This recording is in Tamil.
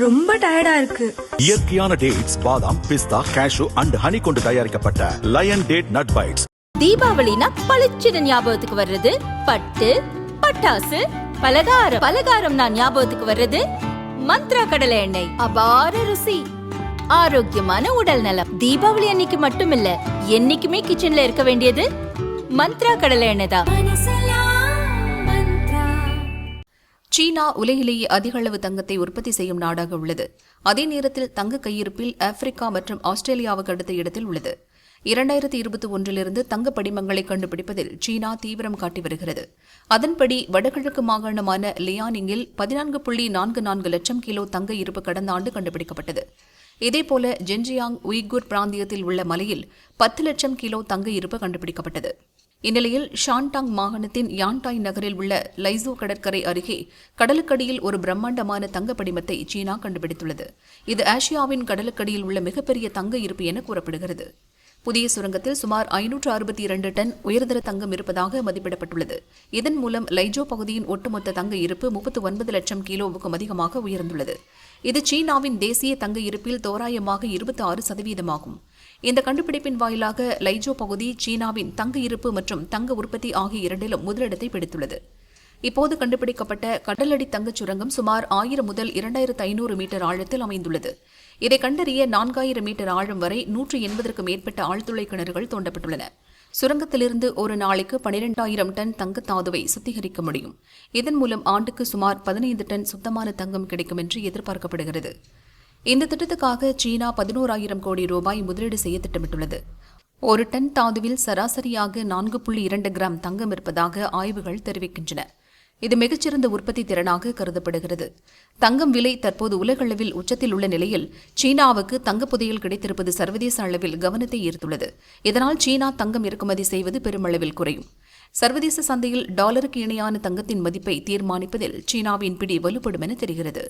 ரொம்ப டயர்டா இருக்கு. இயற்கையான டேட்ஸ், பாதாம், பிஸ்தா, கேஷு அண்ட் ஹனி கொண்டு தயாரிக்கப்பட்ட லயன் டேட் நட் பைட்ஸ். தீபாவளினா பளிச்சுன்னு ஞாபகத்துக்கு வர்றது பட்டு, பட்டாசு, பலகாரம். பலகாரம் நான் ஞாபகத்துக்கு வர்றது மந்த்ரா கடலை எண்ணெய். அபார ருசி, ஆரோக்கியமான உடல் நலம். தீபாவளி அன்னைக்கு மட்டும் இல்ல, என்னைக்குமே கிச்சன்ல இருக்க வேண்டியது மந்த்ரா கடலை எண்ணெய் தான். சீனா உலகிலேயே அதிக அளவு தங்கத்தை உற்பத்தி செய்யும் நாடாக உள்ளது. அதே நேரத்தில் தங்க கையிருப்பில் ஆப்பிரிக்கா மற்றும் ஆஸ்திரேலியாவுக்கு அடுத்த இடத்தில் உள்ளது. 2021 தங்க படிமங்களை கண்டுபிடிப்பதில் சீனா தீவிரம் காட்டி வருகிறது. அதன்படி வடகிழக்கு மாகாணமான லியானிங்கில் 14.44 லட்சம் கிலோ தங்க இருப்பு கடந்த ஆண்டு கண்டுபிடிக்கப்பட்டது. இதேபோல ஜென்ஜியாங் உய்குர் பிராந்தியத்தில் உள்ள மலையில் 10 லட்சம் கிலோ தங்க இருப்பு கண்டுபிடிக்கப்பட்டது. இந்நிலையில் ஷான்டாங் மாகாணத்தின் யான்டாய் நகரில் உள்ள லைசோ கடற்கரை அருகே கடலுக்கடியில் ஒரு பிரம்மாண்டமான தங்க படிமத்தை சீனா கண்டுபிடித்துள்ளது. இது ஆசியாவின் கடலுக்கடியில் உள்ள மிகப்பெரிய தங்க இருப்பு என கூறப்படுகிறது. புதிய சுரங்கத்தில் சுமார் 562 டன் உயர்தர தங்கம் இருப்பதாக மதிப்பிடப்பட்டுள்ளது. இதன் மூலம் லைஜோ பகுதியின் ஒட்டுமொத்த தங்க இருப்பு 39 லட்சம் கிலோவுக்கும் அதிகமாக உயர்ந்துள்ளது. இது சீனாவின் தேசிய தங்க இருப்பில் தோராயமாக 26% ஆகும். இந்த கண்டுபிடிப்பின் வாயிலாக லைஜோ பகுதி சீனாவின் தங்க இருப்பு மற்றும் தங்க உற்பத்தி ஆகிய இரண்டிலும் முதலிடத்தை பிடித்துள்ளது. இப்போது கண்டுபிடிக்கப்பட்ட கடலடி தங்கச் சுரங்கம் சுமார் 1000 முதல் 2500 மீட்டர் ஆழத்தில் அமைந்துள்ளது. இதை கண்டறிய 4000 மீட்டர் ஆழம் வரை 180க்கும் மேற்பட்ட ஆழ்துளை கிணறுகள் தோண்டப்பட்டுள்ளன. சுரங்கத்திலிருந்து ஒரு நாளைக்கு 12,000 டன் தங்கத்தாதுவை சுத்திகரிக்க முடியும். இதன் மூலம் ஆண்டுக்கு சுமார் 15 டன் சுத்தமான தங்கம் கிடைக்கும் என்று எதிர்பார்க்கப்படுகிறது. இந்த திட்டத்துக்காக சீனா 11,000 கோடி ரூபாய் முதலீடு செய்ய திட்டமிட்டுள்ளது. ஒரு டன் தாதுவில் சராசரியாக 4.2 கிராம் தங்கம் இருப்பதாக ஆய்வுகள் தெரிவிக்கின்றன. இது மிகச்சிறந்த உற்பத்தி திறனாக கருதப்படுகிறது. தங்கம் விலை தற்போது உலகளவில் உச்சத்தில் உள்ள நிலையில் சீனாவுக்கு தங்கப் புதையல் கிடைத்திருப்பது சர்வதேச அளவில் கவனத்தை ஈர்த்துள்ளது. இதனால் சீனா தங்கம் இறக்குமதி செய்வது பெருமளவில் குறையும். சர்வதேச சந்தையில் டாலருக்கு இணையான தங்கத்தின் மதிப்பை தீர்மானிப்பதில் சீனாவின் பிடி வலுப்படும் என தெரிகிறது.